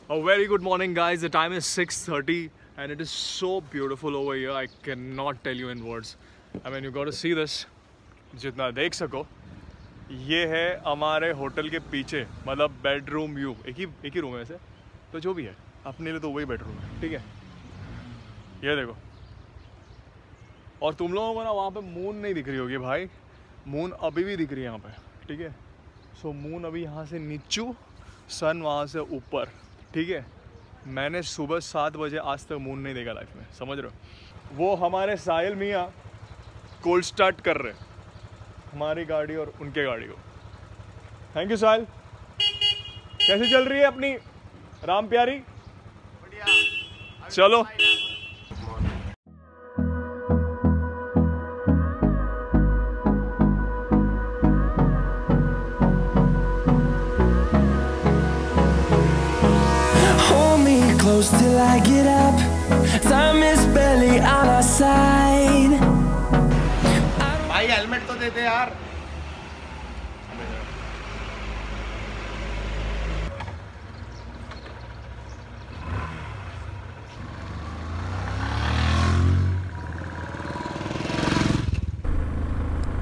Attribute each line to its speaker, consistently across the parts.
Speaker 1: A very good morning, guys. The time is 6:30 and it is so beautiful over here. I cannot tell you in words. I mean, you got to see this. जितना देख सको, ये है हमारे hotel के पीछे, मतलब bedroom view. एक ही रूम है ऐसे, तो जो भी है अपने लिए तो वही बेडरूम है, ठीक है. ये देखो. और तुम लोगों को ना वहाँ पे मून नहीं दिख रही होगी भाई. मून अभी भी दिख रही है यहाँ पे, ठीक है. सो मून अभी यहाँ से नीचू, सन वहाँ से ऊपर, ठीक है. मैंने सुबह 7 बजे आज तक मून नहीं देखा लाइफ में, समझ रहे हो. वो हमारे साहिल मियाँ कोल्ड स्टार्ट कर रहे हमारी गाड़ी और उनके गाड़ी को. थैंक यू साहिल. कैसे चल रही है अपनी राम प्यारी? बढ़िया. चलो.
Speaker 2: Close till I get up. Time is barely on our side.
Speaker 3: भाई हेलमेट तो देते यार.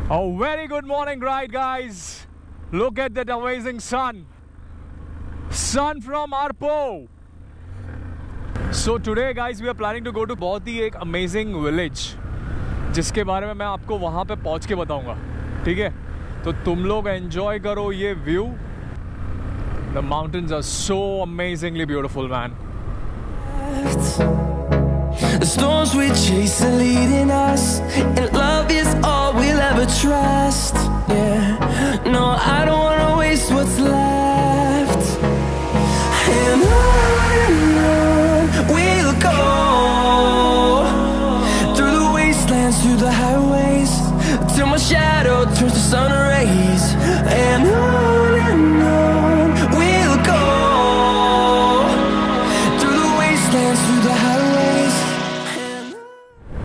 Speaker 1: A very good morning, right, guys? Look at that amazing sun. Sun from Arpo. So today, guys, we are planning to go to बहुत ही एक amazing village, जिसके बारे में मैं आपको वहाँ पे पहुँच के बताऊँगा, ठीक है. तो तुम लोग enjoy करो ये view. The mountains are so amazingly beautiful, man.
Speaker 2: The storms we chase are leading us, and love is all we'll ever trust. Yeah, no, I don't wanna waste what's left. And on we'll go, through the wastelands, through the highways, till my shadow turns to sun rays. And on we'll go, through the wastelands, through the highways.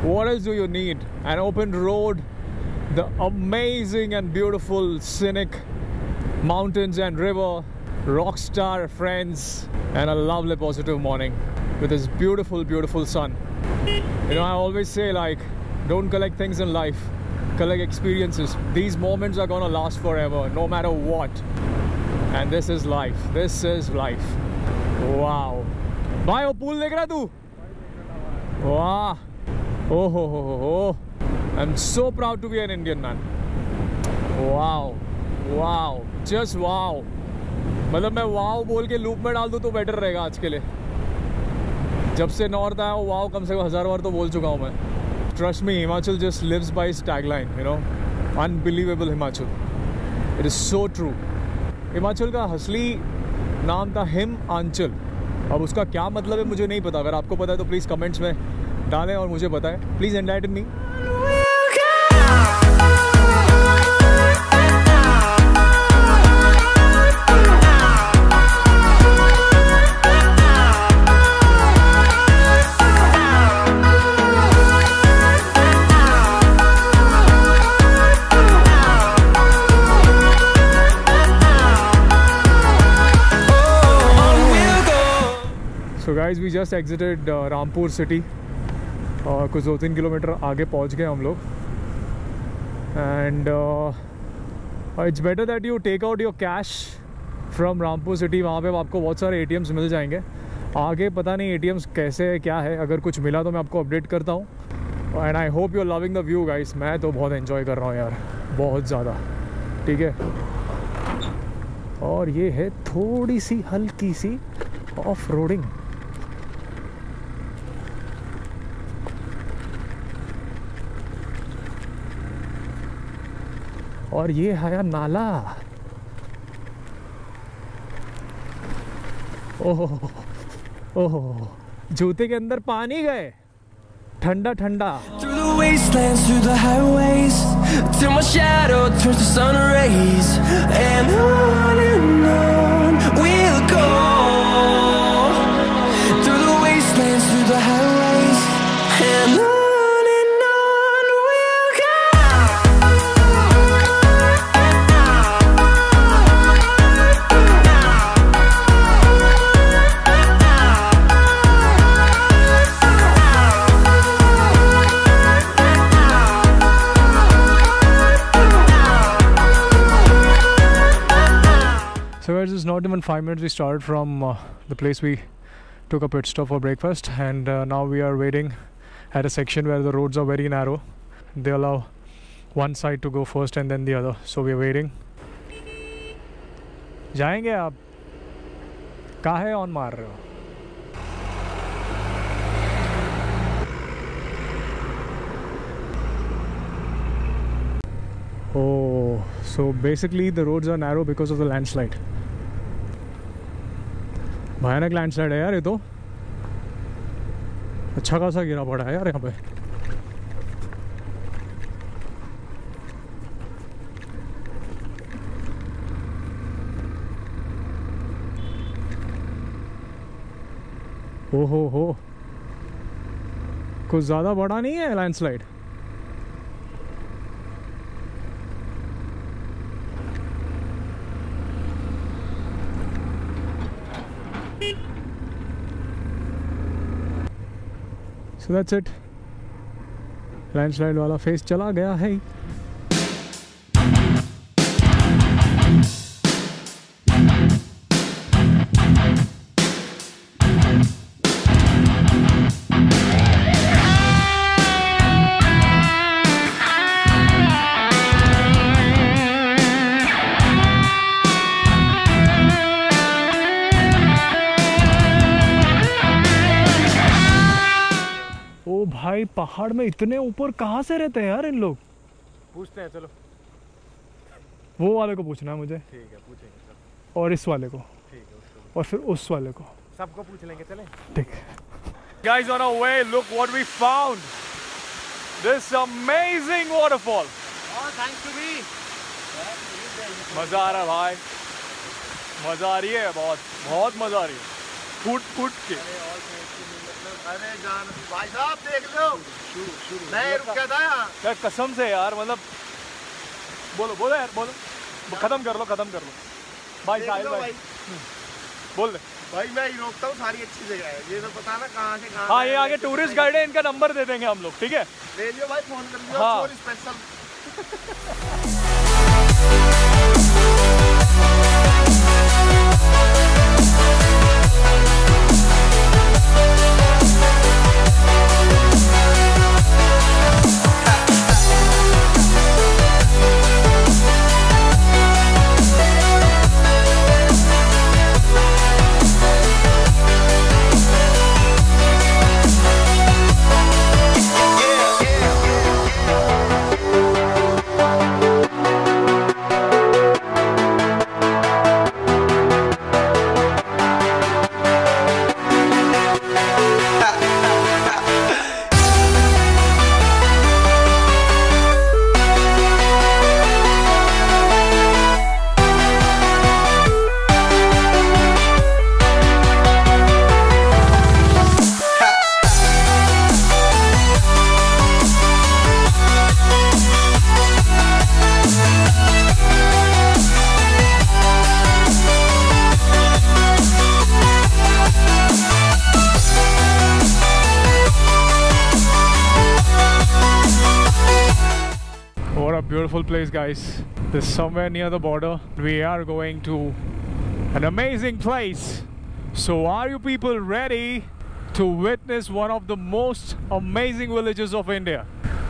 Speaker 1: What else do you need? An open road, the amazing and beautiful scenic mountains and river, rockstar friends, and a lovely positive morning with this beautiful, beautiful sun. You know, I always say, like, don't collect things in life, collect experiences. These moments are gonna last forever, no matter what. And this is life. This is life. Wow. Bhai, wo pool dekh raha tu? Wow. Oh ho ho ho. I'm so proud to be an Indian, man. Wow. Wow. Just wow. मतलब मैं वाव बोल के loop में डाल दूँ तो better रहेगा आज के लिए. जब से नॉर्थ आया हूँ वाव कम से कम 1000 बार तो बोल चुका हूँ मैं. Trust me, Himachal just lives by his tagline, you know, unbelievable Himachal. It is so true. Himachal का असली नाम था हिमाचल. अब उसका क्या मतलब है मुझे नहीं पता. अगर आपको पता है तो प्लीज़ कमेंट्स में डालें और मुझे बताएं. Please enlighten me. So guys, we just exited Rampur city. कुछ 2-3 किलोमीटर आगे पहुंच गए हम लोग. And it's better that you take out your cash from Rampur city. वहाँ पे आपको बहुत सारे ATMs मिल जाएंगे. आगे पता नहीं ATMs कैसे है क्या है. अगर कुछ मिला तो मैं आपको अपडेट करता हूँ. And I hope you're loving the view, guys. मैं तो बहुत enjoy कर रहा हूँ यार, बहुत ज़्यादा, ठीक है. और ये है थोड़ी सी हल्की सी ऑफ रोडिंग. और ये है नाला. ओह ओह, जूते के अंदर पानी गए. ठंडा ठंडा.
Speaker 2: Through the wastelands, through the highways, till my shadow turns to sun rays. And on we'll go, through the wastelands, through the highways. And on we'll go.
Speaker 1: them in 5 minutes. We started from the place we took a pit stop for breakfast, and now we are waiting at a section where the roads are very narrow. They allow one side to go first and then the other, so we are waiting. जाएंगे आप? काहे on मार रहे हो? Oh, so basically the roads are narrow because of the landslide. भयानक landslide है यार ये तो. अच्छा खासा गिरा पड़ा है यार यहाँ पे. ओहो हो, कुछ ज़्यादा बड़ा नहीं है landslide. So that's it. Landslide वाला फेस चला गया है. भाई पहाड़ में इतने ऊपर कहाँ से रहते हैं यार इन लोग?
Speaker 4: पूछते हैं, चलो.
Speaker 1: वो वाले को पूछना है मुझे.
Speaker 4: ठीक है, पूछेंगे. चलो.
Speaker 1: और इस वाले को.
Speaker 4: ठीक है, उसको.
Speaker 1: और फिर उस वाले को.
Speaker 4: सबको पूछ लेंगे, चले.
Speaker 1: ठीक.
Speaker 4: Guys, on our way, look what we found. This amazing waterfall.
Speaker 3: Oh, thanks to me.
Speaker 4: मजा आ रहा है भाई. मजा आ रही है, बहुत बहुत मजा आ रही है. फुट के.
Speaker 3: अरे जान भाई साहब देख लो. नहीं रुक गया था
Speaker 4: यार कसम से यार, मतलब बोलो यार, बोलो. खत्म कर लो भाई. साहिल भाई बोल दे
Speaker 3: भाई. मैं ही रोकता हूँ, सारी अच्छी जगह है ये तो पता ना कहाँ से कहाँ.
Speaker 4: हाँ, ये आगे टूरिस्ट गाइड है, इनका नंबर दे देंगे हम लोग. ठीक है,
Speaker 3: ले लियो भाई, फोन कर लियो.
Speaker 4: हाँ.
Speaker 3: Special.
Speaker 1: Beautiful place, guys. This is somewhere near the border. We are going to an amazing place. So are you people ready to witness one of the most amazing villages of India?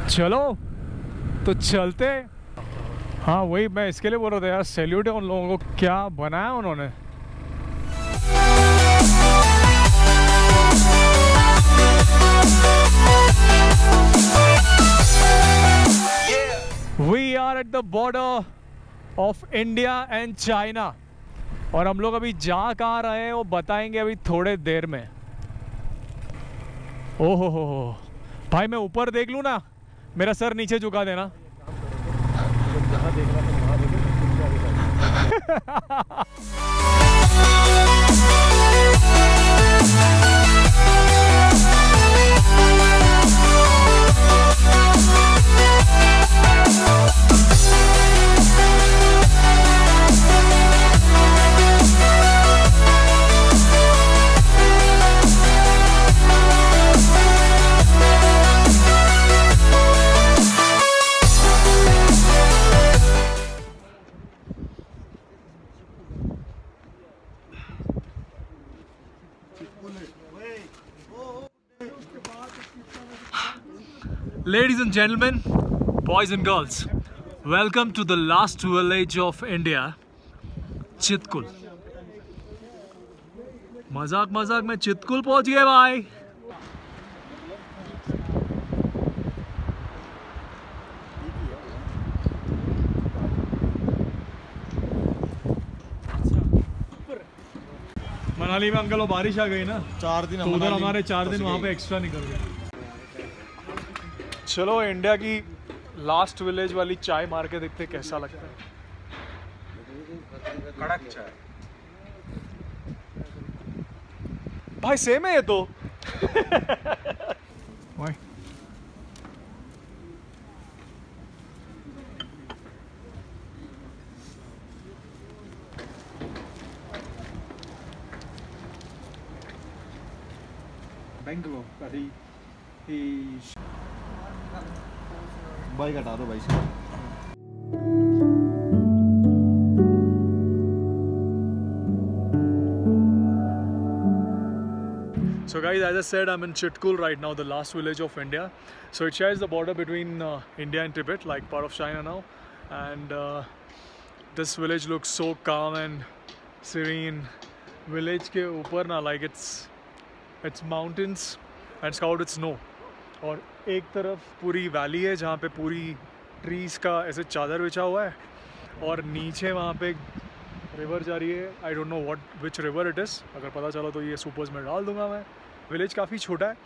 Speaker 1: चलो तो चलते. हाँ वही मैं इसके लिए बोल रहा था यार, सैल्यूट है उन लोगों को, क्या बनाया उन्होंने. We are at the border of India and China. और हम लोग अभी जा कहाँ रहे हैं वो बताएंगे अभी थोड़े देर में. ओहो हो भाई, मैं ऊपर देख लूँ ना, मेरा सर नीचे झुका देना. Ladies and gentlemen, boys and girls, welcome to the last village of India, Chitkul. मजाक मजाक में चितकुल पहुंच गए भाई। मनाली में अंकल वो बारिश आ गई ना
Speaker 3: 4 दिन,
Speaker 1: तो उधर हमारे 4 दिन वहाँ पे एक्स्ट्रा निकल गए। चलो इंडिया की लास्ट विलेज वाली चाय मार के देखते कैसा लगता है।
Speaker 3: कड़क चाय
Speaker 1: भाई सेम है ये तो।
Speaker 3: बेंगलोर भाई हटा दो भाई से।
Speaker 1: So guys, as I said, I'm in Chitkul right now, the last village of India. So it shares the border between India and Tibet, like part of China now. And this village looks so calm and serene. Village के ऊपर ना, like it's mountains and it's covered with snow. और एक तरफ पूरी valley है जहाँ पे पूरी ट्रीज का ऐसे चादर बिछा हुआ है, और नीचे वहाँ पे रिवर जा रही है। I don't know which river it is, अगर पता चला तो ये सुपर्स में डाल दूंगा मैं। विलेज काफ़ी छोटा है,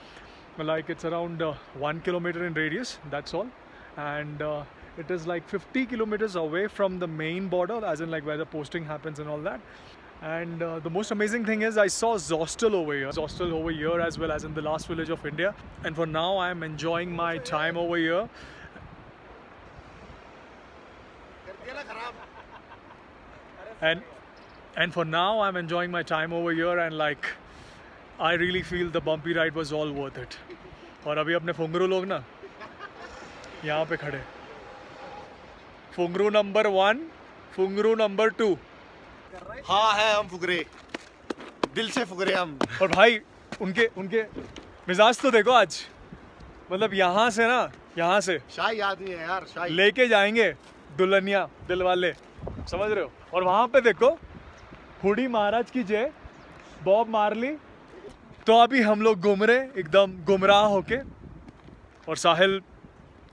Speaker 1: like it's around 1 kilometer in radius, that's all. And it is like 50 kilometers away from the main border, as in like where the posting happens and all that. And the most amazing thing is I saw Zostel over here as well as in the last village of India. And for now I am enjoying my time over here. And for now I'm enjoying my time over here, and like I really feel the bumpy ride was all worth it. और अभी अपने फुंगरू लोग ना यहाँ पे खड़े, फुंगरू number 1, फुंगरू number 2।
Speaker 3: हाँ है, हम फुकरे, दिल से फुकरे हम।
Speaker 1: और भाई उनके मिजाज तो देखो आज, मतलब यहाँ से
Speaker 3: शाही आदमी है यार, शाही
Speaker 1: लेके जाएंगे दुल्हनिया दिल वाले, समझ रहे हो। और वहाँ पे देखो हुडी महाराज की जय, बॉब मार्ली। तो अभी हम लोग घूम रहे एकदम गुमराह होके, और साहिल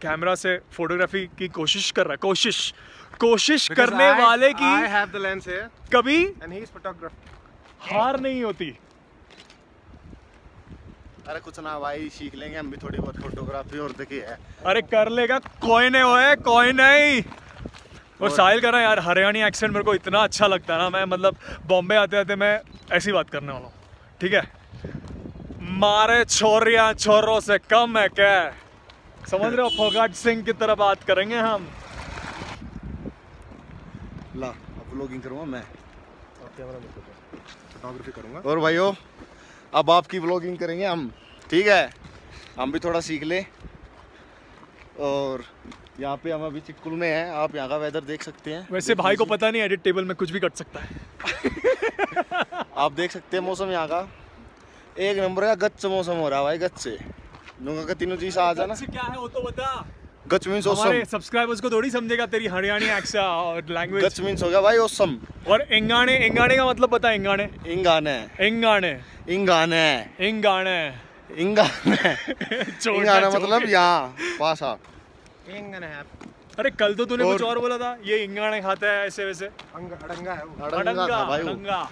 Speaker 1: कैमरा से फोटोग्राफी की कोशिश कर रहा है। कोशिश करने वाले की
Speaker 3: I have the lens here
Speaker 1: कभी
Speaker 3: and he is photographer.
Speaker 1: हार नहीं होती।
Speaker 3: अरे कुछ ना भाई, सीख लेंगे हम भी थोड़ी बहुत फोटोग्राफी, और देखिए है।
Speaker 1: अरे कर लेगा, कोई नहीं। और साहिल कर रहा है यार, हरियाणी एक्सेंट मेरे को इतना अच्छा लगता है ना, मैं मतलब बॉम्बे आते मैं ऐसी बात करने वाला हूँ, ठीक है। मारे छोरों से कम है क्या, समझ रहे हो। फोगाट सिंह की तरह बात करेंगे हम।
Speaker 3: ला अब व्लॉगिंग करूँगा मैं, फोटोग्राफी करूँगा। और भाइयों अब आपकी व्लॉगिंग करेंगे हम, ठीक है। हम भी थोड़ा सीख ले। और यहाँ पे हम अभी चिटकुल में हैं, आप यहाँ का वेदर देख सकते हैं।
Speaker 1: वैसे भाई को पता नहीं, एडिट टेबल में कुछ भी कट सकता है।
Speaker 3: आप देख सकते हैं मौसम यहाँ का एक नंबर का गच्च मौसम हो रहा है भाई, गच्च से लूंगा का तीनों चीज आ जाना।
Speaker 1: क्या है वो तो बता।
Speaker 3: गच्च मीन्स
Speaker 1: हमारे सब्सक्राइबर्स को थोड़ी समझेगा तेरी हरियाणी एक्सेंट और लैंग्वेज।
Speaker 3: गच्च मीन्स हो गया भाई ओसम।
Speaker 1: और इंगाने का मतलब बता। इंगाने
Speaker 3: मतलब यहाँ पास आ।
Speaker 1: अरे कल तो तूने कुछ और बोला था, ये इंगाने खाता है ऐसे वैसे।
Speaker 3: अड़ंगा है वो।
Speaker 1: अड़ंगा।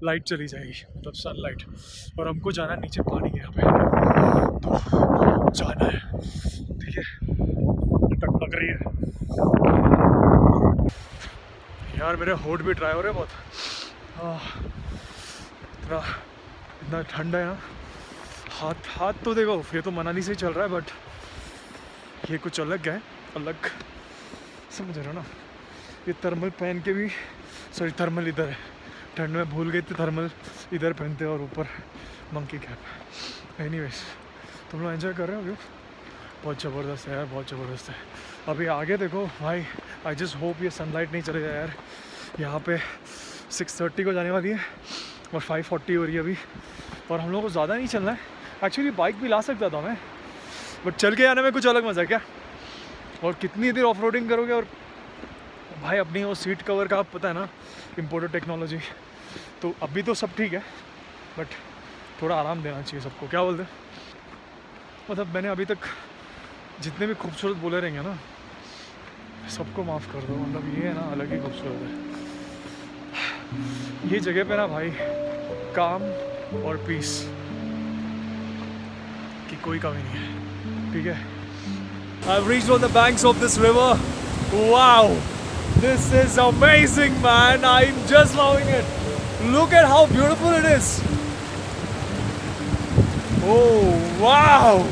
Speaker 1: लाइट चली जाएगी, मतलब सनलाइट, और हमको जाना नीचे पानी के यहाँ पे, तो जाना है, ठीक है। टक लग रही है यार, मेरे होठ भी ड्राई हो रहे हैं बहुत। इतना ठंडा है ना। हाथ तो देखो, ये तो मनाली से ही चल रहा है, बट
Speaker 4: ये कुछ अलग है, अलग, समझ रहे हो ना। ये थर्मल पहन के भी, सॉरी थर्मल इधर है, ठंड में भूल गए थे थर्मल इधर पहनते और ऊपर मंकी कैप। एनीवेज तुम लोग एंजॉय कर रहे हो व्यू, बहुत ज़बरदस्त है यार, बहुत ज़बरदस्त है। अभी आगे देखो भाई, आई जस्ट होप ये सनलाइट नहीं चलेगा यार। यहाँ पे 6:30 को जाने वाली है और 5:40 हो रही है अभी, और हम लोग को ज़्यादा नहीं चलना है। एक्चुअली बाइक भी ला सकता था मैं, बट चल के आने में कुछ अलग मज़ा है क्या। और कितनी देर ऑफ रोडिंग करोगे, और भाई अपनी वो सीट कवर का पता है ना, इम्पोर्टेड टेक्नोलॉजी। तो अभी तो सब ठीक है, बट थोड़ा आराम देना चाहिए सबको, क्या बोलते। मतलब मैंने अभी तक जितने भी खूबसूरत बोले रहेंगे ना, सबको माफ़ कर दो। मतलब ये है ना, अलग ही खूबसूरत है ये जगह पे ना भाई, काम और पीस की कोई कमी नहीं है, ठीक है। I've reached on the banks of this river. Wow, this is amazing, man. I'm just loving it. Look at how beautiful it is. Oh, wow.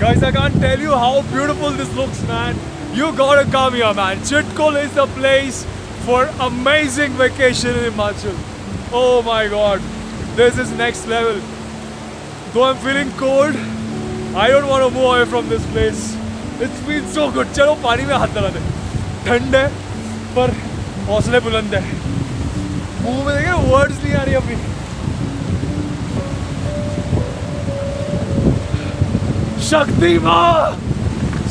Speaker 4: Guys, I can't tell you how beautiful this looks, man. You gotta come here, man. Chitkul is the place for amazing vacation in Himachal. Oh my God, this is next level. Though I'm feeling cold, I don't want to move away from this place. It's been so good. चलो पानी में हाथ डाला दे, ठंड है पर हौसले बुलंद है। मुंह में देखे वर्ड्स नहीं आ रही अभी। शक्ति माँ,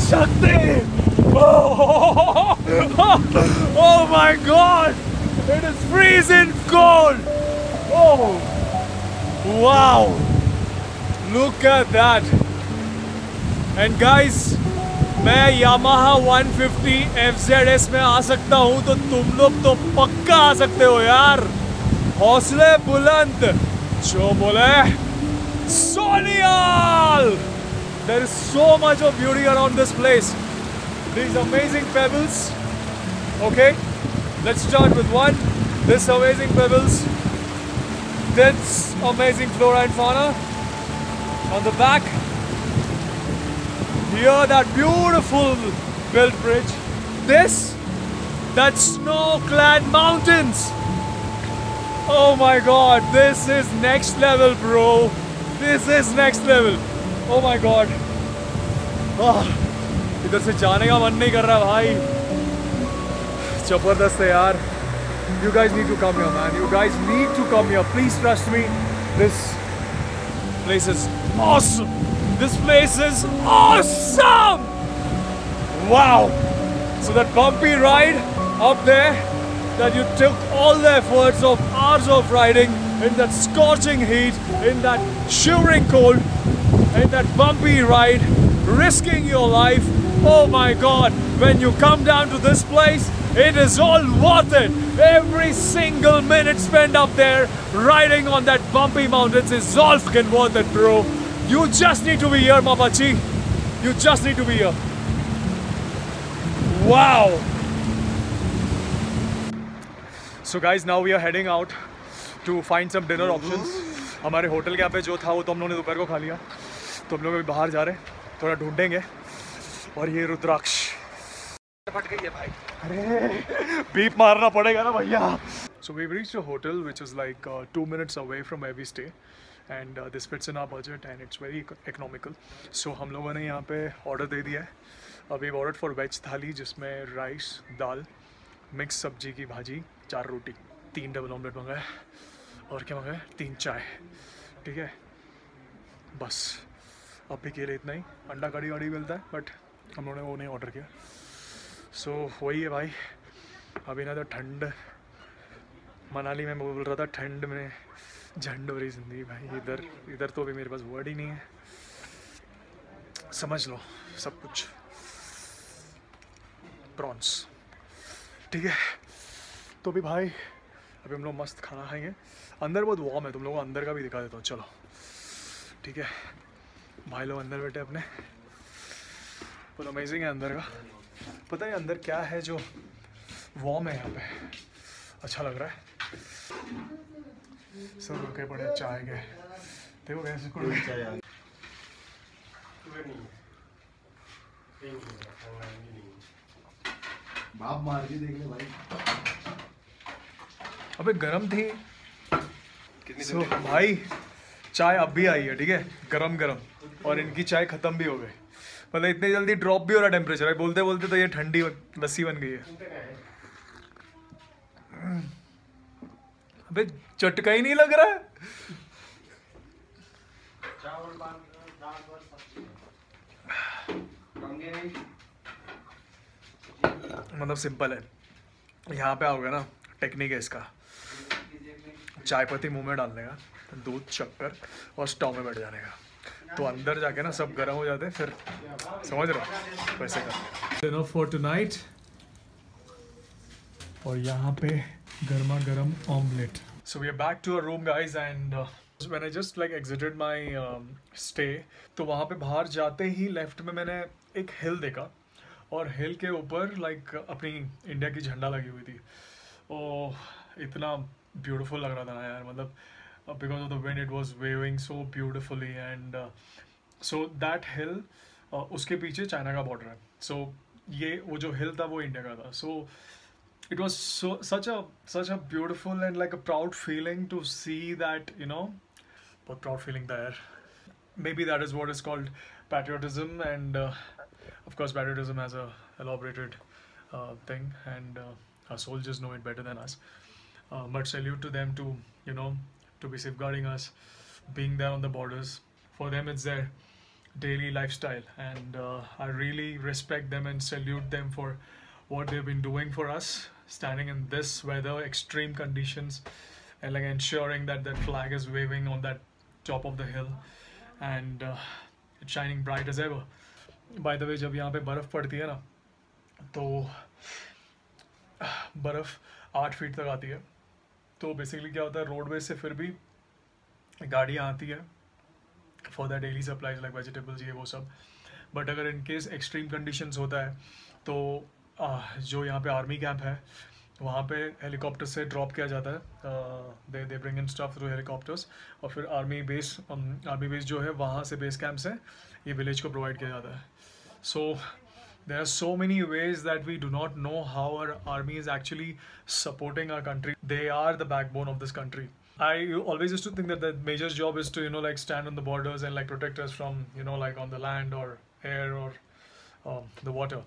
Speaker 4: शक्ति। Oh my God, it is freezing cold. Oh wow, look at that. And guys, मैं Yamaha 150 FZS में आ सकता हूँ, तो तुम लोग तो पक्का आ सकते हो यार। हौसले बुलंद, जो बोले सोनियाल। There is so much of beauty around this place. These amazing pebbles. Okay, let's start with one. This amazing pebbles. This amazing flora and fauna. On the back, here that beautiful built bridge. This, that snow-clad mountains. Oh my God, this is next level, bro. This is next level. Oh my God. इधर से जाने का मन नहीं कर रहा भाई, जबरदस्त है यार। You guys need to come here, man. You guys need to come here. Please trust me. This place is awesome. This place is awesome. Wow. So that bumpy ride up there, that you took all the efforts of hours of riding in that scorching heat, in that shivering cold, in that bumpy ride, risking your life. Oh my God, when you come down to this place, it is all worth it. Every single minute spent up there riding on that bumpy mountains is all fucking worth it, bro. You just need to be here, Mapachi. You just need to be here. Wow. So guys, now we are heading out to find some dinner options. हमारे hotel के यहाँ पे जो था वो तो हम लोगों ने दोपहर को खा लिया, तो हम लोग अभी बाहर जा रहे हैं, थोड़ा ढूंढेंगे। और ये रुद्राक्ष फट गई है भाई, अरे बीप मारना पड़ेगा ना भैया। So we've reached a hotel which is like 2 minutes away from where we stay, and this fits in our budget and it's very economical. So हम लोगों ने यहाँ पे ऑर्डर दे दिया है। अभी ऑर्डर फॉर वेज थाली, जिसमें राइस, दाल, मिक्स सब्जी की भाजी, 4 रोटी, 3 डबल ऑमलेट मंगाए, और क्या मंगाए, 3 चाय, ठीक है। बस अभी के लिए इतना ही। अंडा कड़ी वाड़ी मिलता है, बट हम लोगों ने वो नहीं ऑर्डर किया। सो वही है भाई। अभी ना तो ठंड, मनाली में बोल रहा था ठंड में झंड हो रही जिंदगी भाई। इधर तो अभी मेरे पास वर्ड ही नहीं है, समझ लो सब कुछ प्रॉन्स, ठीक है। तो भी भाई अभी हम लोग मस्त खाना खाएंगे। अंदर बहुत वार्म है, तुम लोगों को अंदर का भी दिखा देता हूँ, चलो ठीक है। भाई लोग अंदर बैठे अपने, बहुत अमेजिंग है अंदर का। पता है अंदर क्या है जो वार्म है यहाँ पे, अच्छा लग रहा है। सब रुके पड़े चाय के, देखो कैसे सॉफ्टवेयर नहीं है, कहीं नहीं है, ऑनलाइन भी नहीं है।
Speaker 3: बाप मार के देख ले भाई।
Speaker 4: अबे गरम थी। So, भाई चाय अब भी आई है, ठीक है, गरम गरम, और इनकी चाय खत्म भी हो गई। मतलब इतनी जल्दी ड्रॉप भी हो रहा टेम्परेचर है, बोलते बोलते तो ये ठंडी लस्सी बन गई है। अबे चटका ही नहीं लग रहा है। मतलब सिंपल है, यहाँ पे आओगे ना, टेक्निक है इसका, चाय पत्ती मुंह में डालने का, दूध शक्कर और स्टोव में बैठ जाने का, तो अंदर जाके ना सब गर्म हो जाते हैं, फिर समझ रहे हो वैसे कर। डिनर फॉर टुनाइट, और यहाँ पे गर्मा गर्म omelette. So we are back to our room guys, and when I just like exited my stay, तो वहाँ पे बाहर जाते ही लेफ्ट में मैंने एक हिल देखा, और हिल के ऊपर लाइक अपनी इंडिया की झंडा लगी हुई थी। ओह, इतना ब्यूटीफुल लग रहा था ना यार, मतलब because of the wind it was waving so beautifully, and so that hill, उसके पीछे चाइना का बॉर्डर है, सो ये वो जो हिल था वो इंडिया का था। सो it was such a beautiful and like a proud feeling to see that, you know, बहुत proud feeling था यार। Maybe that is what is called patriotism, and of course patriotism has a elaborated thing, and our soldiers know it better than us, but salute to them to, you know, to be safeguarding us, being there on the borders. For them it's their daily lifestyle, and I really respect them and salute them for what they've been doing for us, standing in this weather, extreme conditions, and like ensuring that that flag is waving on that top of the hill, and it's shining bright as ever. By the way, जब यहाँ पे बर्फ़ पड़ती है ना, तो बर्फ़ 8 feet तक आती है, तो बेसिकली क्या होता है, रोडवेज से फिर भी गाड़ियाँ आती है for the daily supplies like vegetables, ये वो सब, बट अगर इन केस एक्सट्रीम कंडीशंस होता है, तो जो यहाँ पे आर्मी कैंप है वहाँ पे हेलीकॉप्टर से ड्रॉप किया जाता है, they bring in stuff through helicopters, और फिर आर्मी बेस जो है वहाँ से, बेस कैंप से ये विलेज को प्रोवाइड किया जाता है। So there are so many ways that we do not know how our army is actually supporting our country. They are the backbone of this country. I always used to think that the major job is to, you know, like stand on the borders and like protect us from, you know, like on the land or air or the water,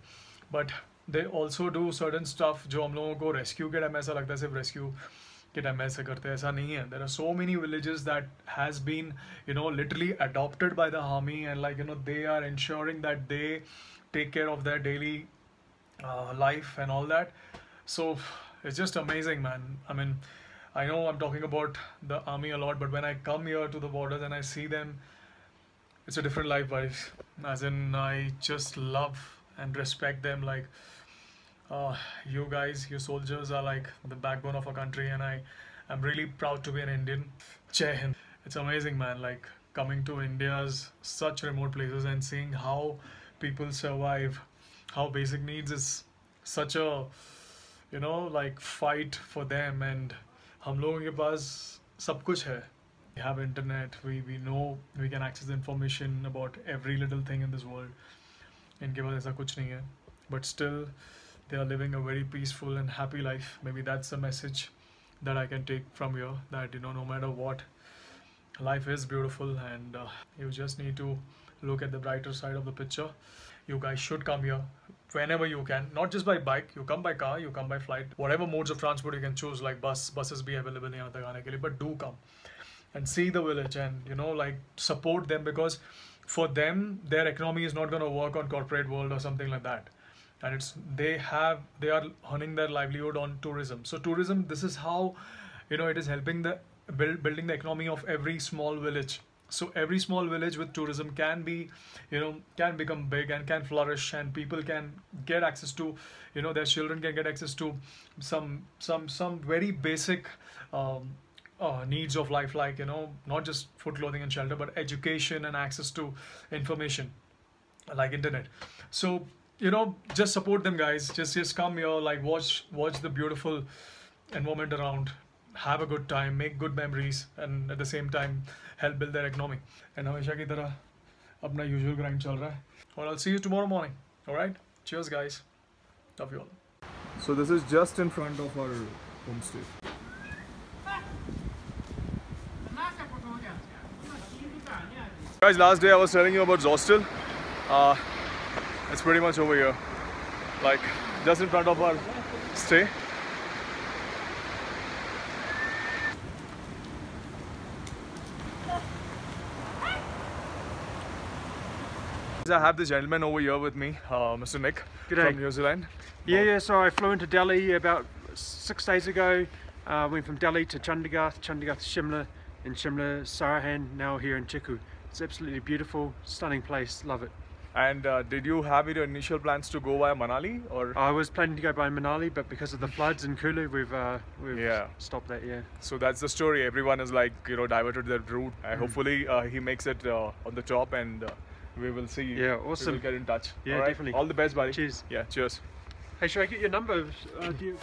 Speaker 4: but they also do certain stuff जो हम लोगों को rescue के time ऐसा लगता है सिर्फ rescue के टाइम ऐसे करते हैं, ऐसा नहीं है। There are so many villages that has been, you know, literally adopted by the army, and like, you know, they are ensuring that they take care of their daily life and all that. So it's just amazing, man. I mean, I know I'm talking about the army a lot, but when I come here to the borders and I see them, it's a different life, guys. As in, I just love and respect them. Like, you guys, you soldiers are like the backbone of our country, and I'm really proud to be an Indian. Jai Hind. It's amazing, man. Like, coming to India's such remote places and seeing how people survive, how basic needs is such a, you know, like fight for them, and हम लोगों के पास सब कुछ है. We have internet, we know we can access information about every little thing in this world. इनके पास ऐसा कुछ नहीं है, but still they are living a very peaceful and happy life. Maybe that's the message that I can take from here, that, you know, no matter what, life is beautiful, and you just need to look at the brighter side of the picture. You guys should come here whenever you can, not just by bike. You come by car, you come by flight, whatever modes of transport you can choose, like buses be available यहाँ तक आने के लिए, but do come and see the village, and, you know, like support them, because for them their economy is not going to work on corporate world or something like that, and they are earning their livelihood on tourism. So tourism, this is how, you know, it is helping the building the economy of every small village. So every small village with tourism can be, you know, can become big and can flourish, and people can get access to, you know, their children can get access to some very basic needs of life, like, you know, not just food, clothing and shelter, but education and access to information like internet. So, you know, just support them, guys. Just come here, like watch the beautiful environment around, have a good time, make good memories, and at the same time help build their economy. And हमेशा की तरह अपना usual grind चल रहा है. और I'll see you tomorrow morning. All right? Cheers, guys. Love you all. So this is just in front of our homestay. Guys, last day I was telling you about Zostel. It's pretty much over here, like just in front of our stay. I have this gentleman over here with me, Mr. Nick.
Speaker 5: G'day.
Speaker 4: From New Zealand.
Speaker 5: Yeah, so I flew into Delhi about 6 days ago. Went from Delhi to Chandigarh, Chandigarh to Shimla, and Shimla, Sarahan, now here in Chiku. It's absolutely beautiful, stunning place, love it.
Speaker 4: And did you have your initial plans to go via Manali, or?
Speaker 5: I was planning to go by Manali, but because of the floods in Kulu, we've
Speaker 4: Yeah.
Speaker 5: stopped that, yeah.
Speaker 4: So that's the story. Everyone is like, you know, diverted their route. Hopefully he makes it on the top, and we will see.
Speaker 5: Yeah, awesome.
Speaker 4: We will get in touch.
Speaker 5: Yeah,
Speaker 4: All right?
Speaker 5: definitely.
Speaker 4: All the best, buddy.
Speaker 5: Cheers.
Speaker 4: Yeah, cheers.
Speaker 5: Hey, should I get your number? Do you...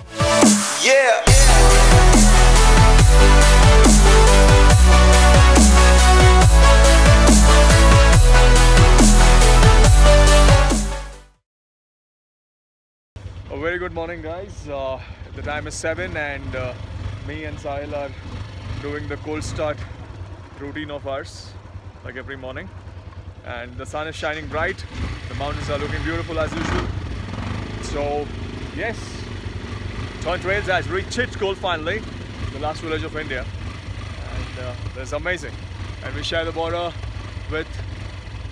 Speaker 4: A very good morning, guys. The time is 7, and me and Sahil are doing the cold start routine of ours, like every morning. And the sun is shining bright. The mountains are looking beautiful as usual. So, yes, Torrent Trails has reached Chitkool finally, the last village of India. And that's amazing. And we share the border with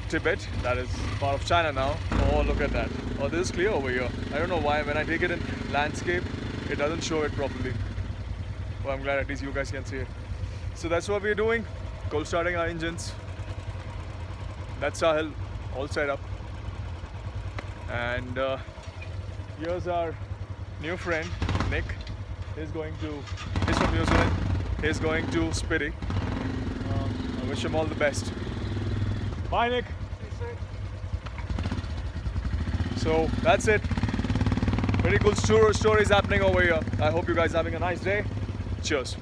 Speaker 4: Tibet, that is part of China now. Oh, look at that. Oh, this is clear over here. I don't know why when I take it in landscape, it doesn't show it properly. Well, I'm glad at least you guys can see it. So that's what we're doing. Cold starting our engines. That's Sahil, all set up. And here's our new friend, Nick. He's from New Zealand. He's going to Spiti. I wish him all the best. Bye, Nick. So that's it. Pretty cool stories happening over here. I hope you guys are having a nice day. Cheers.